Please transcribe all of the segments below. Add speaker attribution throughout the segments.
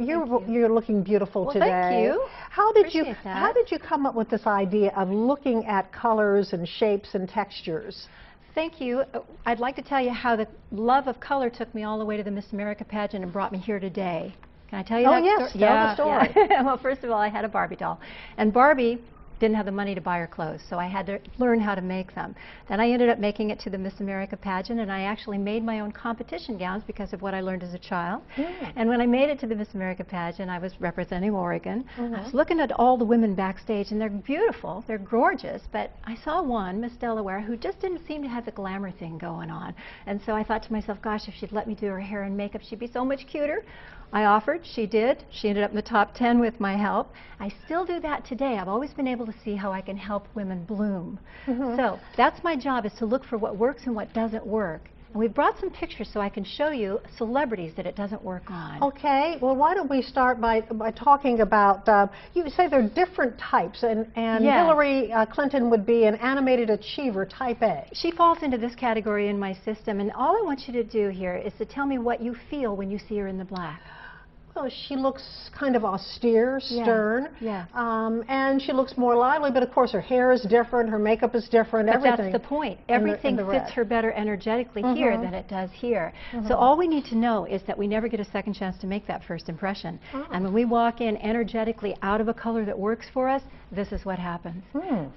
Speaker 1: you're looking beautiful today.
Speaker 2: Thank you.
Speaker 1: How did you come up with this idea of looking at colors and shapes and textures?
Speaker 2: Thank you. I'd like to tell you how the love of color took me all the way to the Miss America pageant and brought me here today. Can I tell you that story?
Speaker 1: Oh yes, tell the story.
Speaker 2: Yeah. Well, first of all, I had a Barbie doll, and Barbie didn't have the money to buy her clothes, so I had to learn how to make them. Then I ended up making it to the Miss America pageant, and I actually made my own competition gowns because of what I learned as a child. And when I made it to the Miss America pageant, I was representing Oregon. I was looking at all the women backstage, and they're beautiful, they're gorgeous, but I saw one, Miss Delaware, who just didn't seem to have the glamour thing going on. And so I thought to myself, gosh, if she'd let me do her hair and makeup, she'd be so much cuter. I offered, she did. She ended up in the top 10 with my help. I still do that today. I've always been able to see how I can help women bloom. So that's my job, is to look for what works and what doesn't work. And we brought some pictures so I can show you celebrities that it doesn't work on.
Speaker 1: Okay, well, why don't we start by talking about, you say there are different types, and yes. Hillary Clinton would be an animated achiever, type A.
Speaker 2: She falls into this category in my system, and all I want you to do here is to tell me what you feel when you see her in the black.
Speaker 1: Well, she looks kind of austere, stern, and she looks more lively, but of course her hair is different, her makeup is different,
Speaker 2: but
Speaker 1: everything.
Speaker 2: That's the point. Everything fits her better energetically here than it does here. So all we need to know is that we never get a second chance to make that first impression. And when we walk in energetically out of a color that works for us, this is what happens.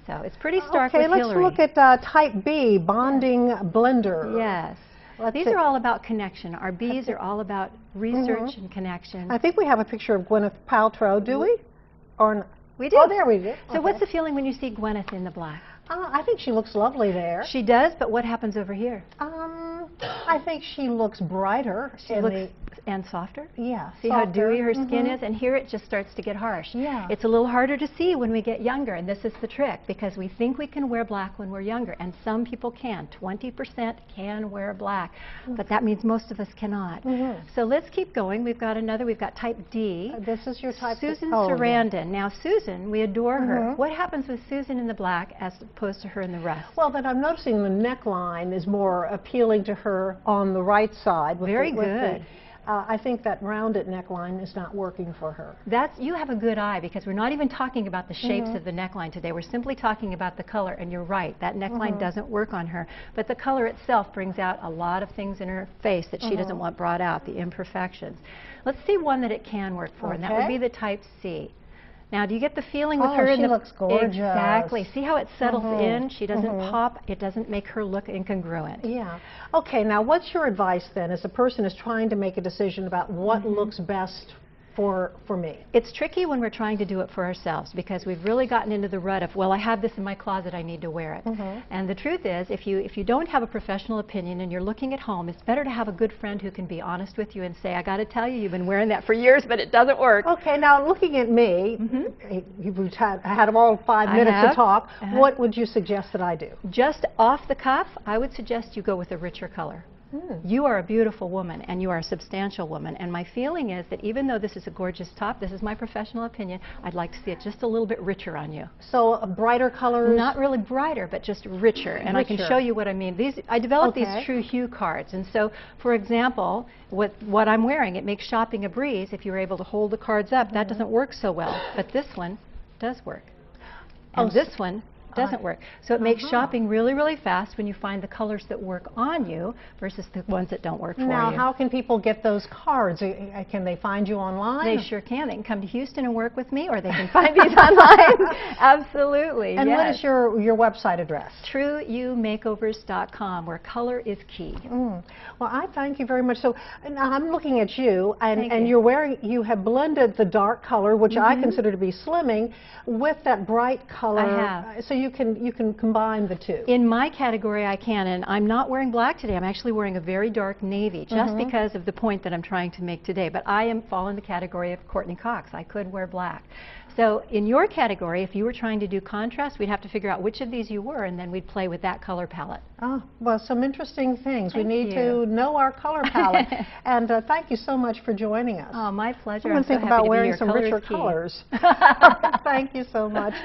Speaker 2: So it's pretty stark with Hillary.
Speaker 1: Okay, let's look at type B, bonding blender.
Speaker 2: Yes. Well, these are all about connection. Our Bs are all about research and connection.
Speaker 1: I think we have a picture of Gwyneth Paltrow, do we? Or not?
Speaker 2: We do.
Speaker 1: Oh, there we go.
Speaker 2: So what's the feeling when you see Gwyneth in the black?
Speaker 1: I think she looks lovely there.
Speaker 2: She does, but what happens over here?
Speaker 1: I think she looks brighter.
Speaker 2: She looks and softer?
Speaker 1: Yeah.
Speaker 2: See how dewy her skin is? And here it just starts to get harsh.
Speaker 1: Yeah.
Speaker 2: It's a little harder to see when we get younger, and this is the trick, because we think we can wear black when we're younger, and some people can. 20% can wear black, but that means most of us cannot. So let's keep going. We've got another. We've got type D.
Speaker 1: This is your type.
Speaker 2: Susan Sarandon. Now, Susan, we adore her. What happens with Susan in the black as opposed to her in the rest?
Speaker 1: Well, that I'm noticing the neckline is more appealing to her on the right side.
Speaker 2: Very good.
Speaker 1: I think that rounded neckline is not working for her.
Speaker 2: You have a good eye, because we're not even talking about the shapes of the neckline today. We're simply talking about the color, and you're right, that neckline doesn't work on her. But the color itself brings out a lot of things in her face that she doesn't want brought out, the imperfections. Let's see one that it can work for, and that would be the type C. Now, do you get the feeling with her?
Speaker 1: She looks gorgeous.
Speaker 2: Exactly. See how it settles in? She doesn't pop. It doesn't make her look incongruent.
Speaker 1: Yeah. Okay, now what's your advice then as a person is trying to make a decision about what looks best for me?
Speaker 2: It's tricky when we're trying to do it for ourselves, because we've really gotten into the rut of, well, I have this in my closet, I need to wear it. And the truth is, if you don't have a professional opinion and you're looking at home, it's better to have a good friend who can be honest with you and say, I got to tell you, you've been wearing that for years, but it doesn't work.
Speaker 1: Okay, now looking at me, you've had all 5 minutes to talk. What would you suggest that I do?
Speaker 2: Just off the cuff, I would suggest you go with a richer color. You are a beautiful woman, and you are a substantial woman, and my feeling is that even though this is a gorgeous top, this is my professional opinion, I'd like to see it just a little bit richer on you.
Speaker 1: So brighter colors?
Speaker 2: Not really brighter, but just richer, and I can show you what I mean. I developed these true hue cards, and so, for example, with what I'm wearing, it makes shopping a breeze. If you're able to hold the cards up, that doesn't work so well, but this one does work. And this one doesn't work. So it makes shopping really, really fast when you find the colors that work on you versus the ones that don't work for you.
Speaker 1: Now, how can people get those cards? Can they find you online?
Speaker 2: They sure can. They can come to Houston and work with me, or they can find these online. Absolutely.
Speaker 1: And what is your website address?
Speaker 2: TrueYouMakeovers.com, where color is key.
Speaker 1: Well, I thank you very much. So now I'm looking at you, and you have blended the dark color, which I consider to be slimming, with that bright color.
Speaker 2: I have.
Speaker 1: So you can combine the two.
Speaker 2: In my category, I can, and I'm not wearing black today. I'm actually wearing a very dark navy, just because of the point that I'm trying to make today. But I fall in the category of Courtney Cox. I could wear black. So in your category, if you were trying to do contrast, we'd have to figure out which of these you were, and then we'd play with that color palette.
Speaker 1: Oh, well, some interesting things. We need to know our color palette. And thank you so much for joining us.
Speaker 2: Oh, my pleasure.
Speaker 1: I'm going to think about wearing some richer colors. Thank you so much.